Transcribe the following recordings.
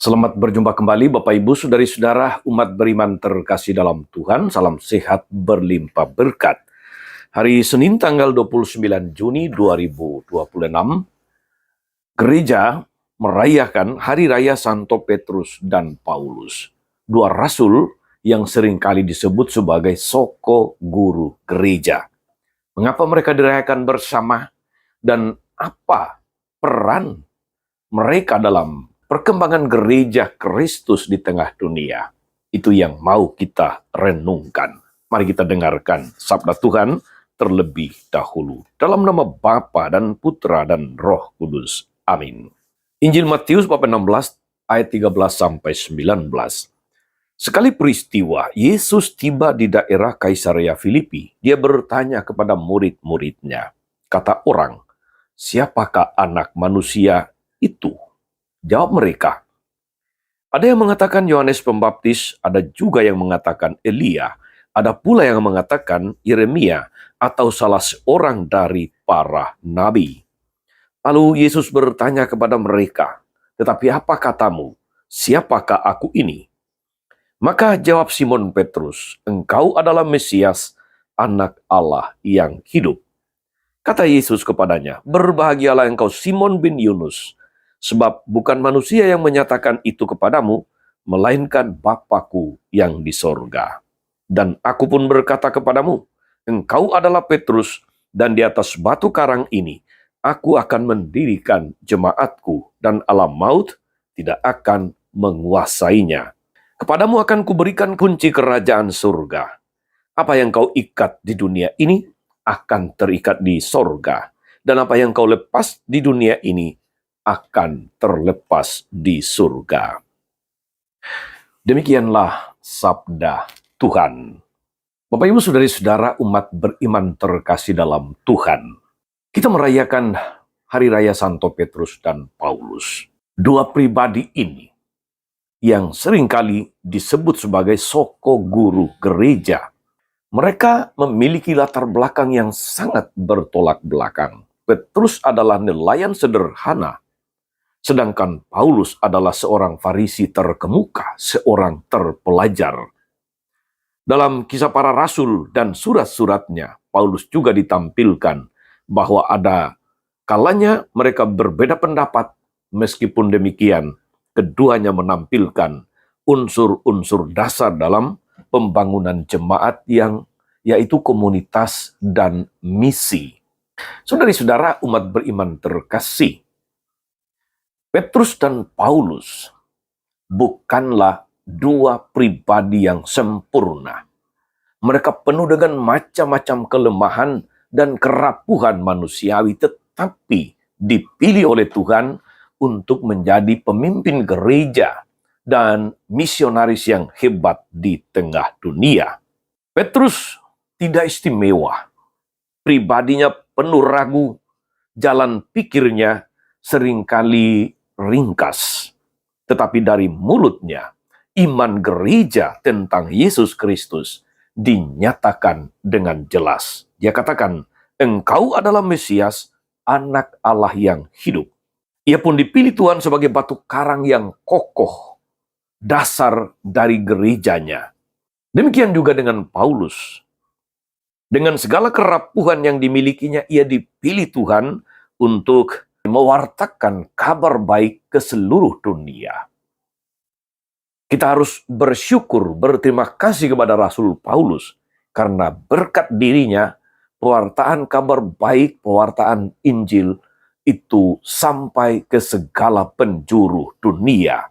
Selamat berjumpa kembali Bapak Ibu Saudari-saudara umat beriman terkasih dalam Tuhan. Salam sehat berlimpah berkat. Hari Senin tanggal 29 Juni 2026, gereja merayakan Hari Raya Santo Petrus dan Paulus, dua rasul yang seringkali disebut sebagai soko guru gereja. Mengapa mereka dirayakan bersama dan apa peran mereka dalam perkembangan gereja Kristus di tengah dunia? Itu yang mau kita renungkan. Mari kita dengarkan sabda Tuhan terlebih dahulu. Dalam nama Bapa dan Putra dan Roh Kudus. Amin. Injil Matius bab 16 ayat 13 sampai 19. Sekali peristiwa, Yesus tiba di daerah Kaisarea Filipi. Dia bertanya kepada murid-muridnya. Kata orang, "Siapakah anak manusia itu?" Jawab mereka, ada yang mengatakan Yohanes Pembaptis, ada juga yang mengatakan Elia, ada pula yang mengatakan Yeremia atau salah seorang dari para nabi. Lalu Yesus bertanya kepada mereka, tetapi apa katamu? Siapakah aku ini? Maka jawab Simon Petrus, engkau adalah Mesias, anak Allah yang hidup. Kata Yesus kepadanya, berbahagialah engkau Simon bin Yunus, sebab bukan manusia yang menyatakan itu kepadamu, melainkan Bapa-Ku yang di sorga. Dan aku pun berkata kepadamu, engkau adalah Petrus, dan di atas batu karang ini, aku akan mendirikan jemaatku, dan alam maut tidak akan menguasainya. Kepadamu akan kuberikan kunci kerajaan surga. Apa yang kau ikat di dunia ini, akan terikat di sorga. Dan apa yang kau lepas di dunia ini, akan terlepas di surga. Demikianlah sabda Tuhan. Bapak Ibu Saudari-saudara umat beriman terkasih dalam Tuhan. Kita merayakan Hari Raya Santo Petrus dan Paulus. Dua pribadi ini yang seringkali disebut sebagai soko guru gereja. Mereka memiliki latar belakang yang sangat bertolak belakang. Petrus adalah nelayan sederhana, sedangkan Paulus adalah seorang Farisi terkemuka, seorang terpelajar. Dalam Kisah Para Rasul dan surat-suratnya, Paulus juga ditampilkan bahwa ada kalanya mereka berbeda pendapat. Meskipun demikian, keduanya menampilkan unsur-unsur dasar dalam pembangunan jemaat yang yaitu komunitas dan misi. Saudari-saudara umat beriman terkasih, Petrus dan Paulus bukanlah dua pribadi yang sempurna. Mereka penuh dengan macam-macam kelemahan dan kerapuhan manusiawi, tetapi dipilih oleh Tuhan untuk menjadi pemimpin gereja dan misionaris yang hebat di tengah dunia. Petrus tidak istimewa. Pribadinya penuh ragu, jalan pikirnya seringkali ringkas. Tetapi dari mulutnya, iman gereja tentang Yesus Kristus dinyatakan dengan jelas. Dia katakan, engkau adalah Mesias, anak Allah yang hidup. Ia pun dipilih Tuhan sebagai batu karang yang kokoh, dasar dari gerejanya. Demikian juga dengan Paulus. Dengan segala kerapuhan yang dimilikinya, ia dipilih Tuhan untuk mewartakan kabar baik ke seluruh dunia. Kita harus bersyukur, berterima kasih kepada Rasul Paulus, karena berkat dirinya, pewartaan kabar baik, pewartaan Injil, itu sampai ke segala penjuru dunia.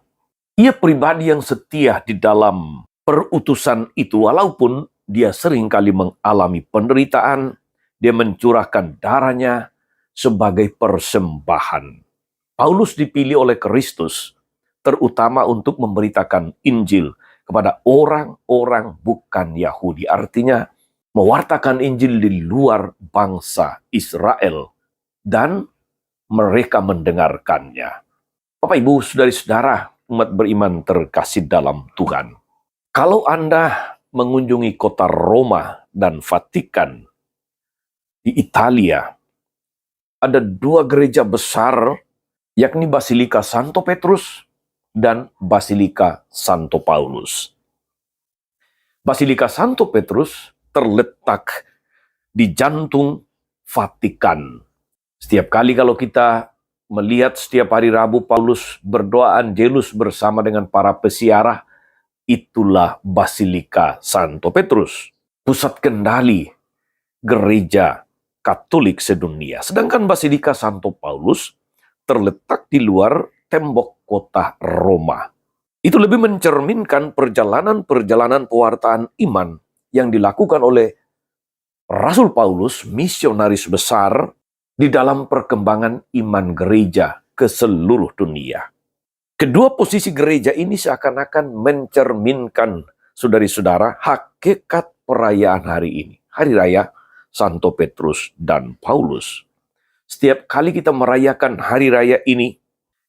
Ia pribadi yang setia di dalam perutusan itu, walaupun dia seringkali mengalami penderitaan, dia mencurahkan darahnya sebagai persembahan. Paulus dipilih oleh Kristus, terutama untuk memberitakan Injil kepada orang-orang bukan Yahudi. Artinya, mewartakan Injil di luar bangsa Israel, dan mereka mendengarkannya. Bapak, Ibu, Saudari-saudara, umat beriman terkasih dalam Tuhan. Kalau Anda mengunjungi kota Roma dan Vatikan di Italia, ada dua gereja besar, yakni Basilika Santo Petrus dan Basilika Santo Paulus. Basilika Santo Petrus terletak di jantung Vatikan. Setiap kali kalau kita melihat setiap hari Rabu Paulus berdoa Angelus bersama dengan para pesiarah, itulah Basilika Santo Petrus, pusat kendali gereja Katolik sedunia. Sedangkan Basilika Santo Paulus terletak di luar tembok kota Roma. Itu lebih mencerminkan perjalanan-perjalanan pewartaan iman yang dilakukan oleh Rasul Paulus, misionaris besar di dalam perkembangan iman gereja ke seluruh dunia. Kedua posisi gereja ini seakan-akan mencerminkan, saudari-saudara, hakikat perayaan hari ini. Hari Raya Santo Petrus dan Paulus. Setiap kali kita merayakan hari raya ini,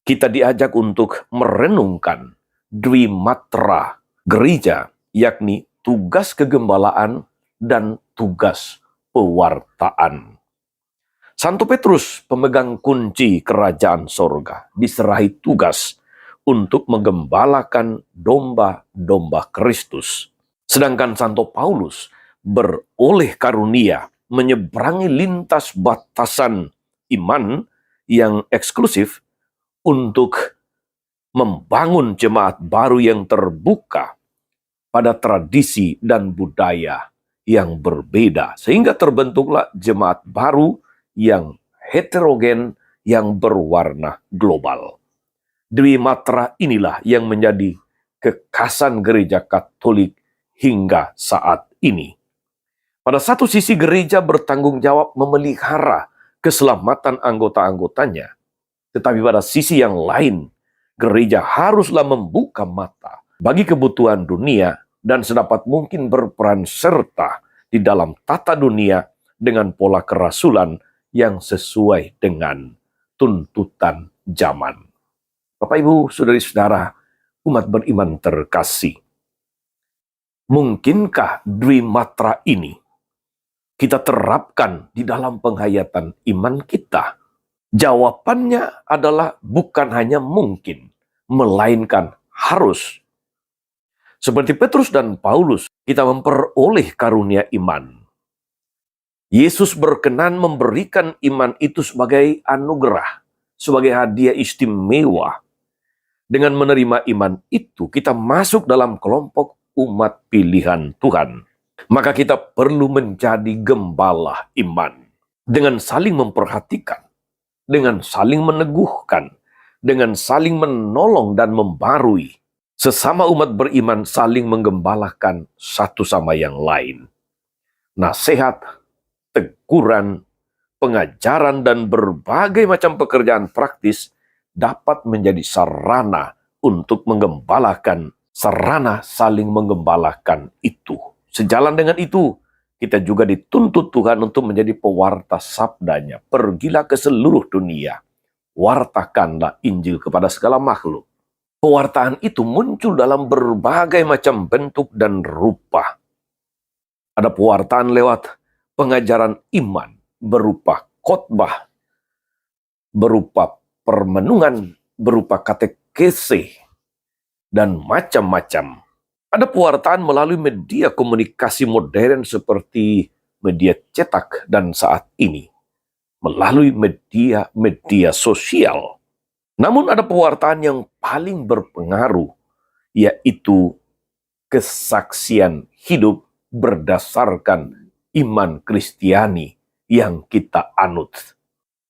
kita diajak untuk merenungkan Dwimatra gereja, yakni tugas kegembalaan dan tugas pewartaan. Santo Petrus, pemegang kunci kerajaan sorga, diserahi tugas untuk menggembalakan domba-domba Kristus. Sedangkan Santo Paulus beroleh karunia menyeberangi lintas batasan iman yang eksklusif untuk membangun jemaat baru yang terbuka pada tradisi dan budaya yang berbeda. Sehingga terbentuklah jemaat baru yang heterogen, yang berwarna global. Dwimatra inilah yang menjadi kekhasan gereja Katolik hingga saat ini. Pada satu sisi gereja bertanggung jawab memelihara keselamatan anggota-anggotanya. Tetapi pada sisi yang lain, gereja haruslah membuka mata bagi kebutuhan dunia dan sedapat mungkin berperan serta di dalam tata dunia dengan pola kerasulan yang sesuai dengan tuntutan zaman. Bapak, Ibu, saudari-saudara, umat beriman terkasih. Mungkinkah Dwimatra ini kita terapkan di dalam penghayatan iman kita? Jawabannya adalah bukan hanya mungkin, melainkan harus. Seperti Petrus dan Paulus, kita memperoleh karunia iman. Yesus berkenan memberikan iman itu sebagai anugerah, sebagai hadiah istimewa. Dengan menerima iman itu, kita masuk dalam kelompok umat pilihan Tuhan. Maka kita perlu menjadi gembala iman. Dengan saling memperhatikan, dengan saling meneguhkan, dengan saling menolong dan membarui. Sesama umat beriman saling menggembalakan satu sama yang lain. Nasihat, teguran, pengajaran, dan berbagai macam pekerjaan praktis dapat menjadi sarana untuk menggembalakan, sarana saling menggembalakan itu. Sejalan dengan itu, kita juga dituntut Tuhan untuk menjadi pewarta sabdanya. Pergilah ke seluruh dunia, wartakanlah Injil kepada segala makhluk. Pewartaan itu muncul dalam berbagai macam bentuk dan rupa. Ada pewartaan lewat pengajaran iman, berupa khotbah, berupa permenungan, berupa katekese, dan macam-macam. Ada pewartaan melalui media komunikasi modern seperti media cetak dan saat ini, melalui media sosial. Namun ada pewartaan yang paling berpengaruh, yaitu kesaksian hidup berdasarkan iman Kristiani yang kita anut.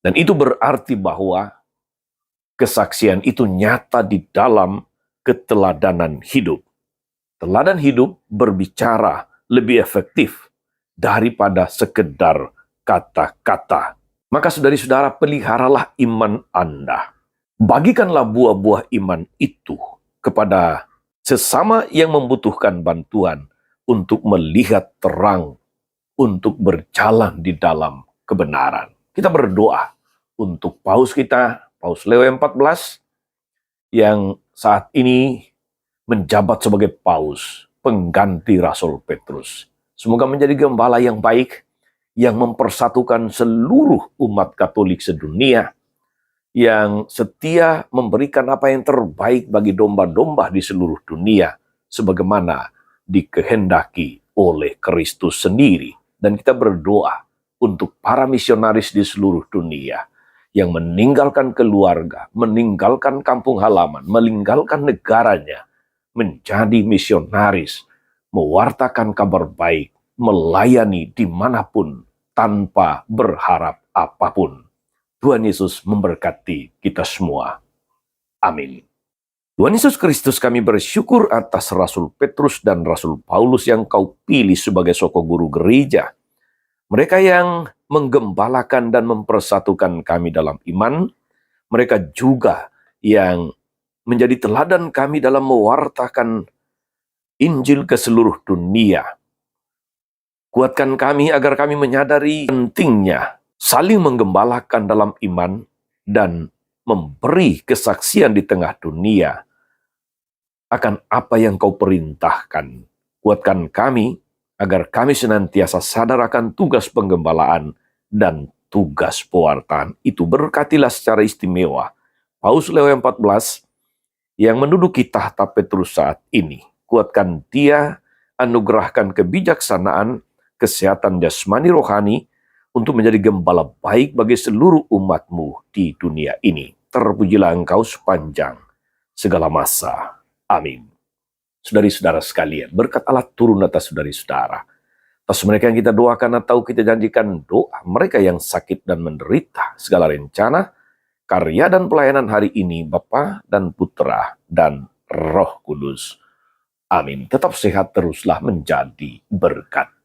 Dan itu berarti bahwa kesaksian itu nyata di dalam keteladanan hidup. Teladan hidup berbicara lebih efektif daripada sekedar kata-kata. Maka saudari-saudara, peliharalah iman Anda. Bagikanlah buah-buah iman itu kepada sesama yang membutuhkan bantuan untuk melihat terang, untuk berjalan di dalam kebenaran. Kita berdoa untuk Paus kita, Paus Leo XIV, yang saat ini menjabat sebagai Paus, pengganti Rasul Petrus. Semoga menjadi gembala yang baik, yang mempersatukan seluruh umat Katolik sedunia, yang setia memberikan apa yang terbaik bagi domba-domba di seluruh dunia, sebagaimana dikehendaki oleh Kristus sendiri. Dan kita berdoa untuk para misionaris di seluruh dunia yang meninggalkan keluarga, meninggalkan kampung halaman, meninggalkan negaranya, menjadi misionaris, mewartakan kabar baik, melayani dimanapun tanpa berharap apapun. Tuhan Yesus memberkati kita semua. Amin. Tuhan Yesus Kristus, kami bersyukur atas Rasul Petrus dan Rasul Paulus yang Kau pilih sebagai soko guru gereja. Mereka yang menggembalakan dan mempersatukan kami dalam iman. Mereka juga yang menjadi teladan kami dalam mewartakan Injil ke seluruh dunia. Kuatkan kami agar kami menyadari pentingnya saling menggembalakan dalam iman dan memberi kesaksian di tengah dunia akan apa yang Kau perintahkan. Kuatkan kami agar kami senantiasa sadar akan tugas penggembalaan dan tugas pewartaan itu. Berkatilah secara istimewa Paus Leo XIV yang menduduki tahta Petrus saat ini. Kuatkan dia, anugerahkan kebijaksanaan, kesehatan jasmani rohani, untuk menjadi gembala baik bagi seluruh umat-Mu di dunia ini. Terpujilah Engkau sepanjang segala masa. Amin. Saudari-saudara sekalian, berkat Allah turun atas saudari-saudara. Atas mereka yang kita doakan atau kita janjikan doa, mereka yang sakit dan menderita, segala rencana, karya dan pelayanan hari ini, Bapa dan Putra dan Roh Kudus. Amin. Tetap sehat teruslah menjadi berkat.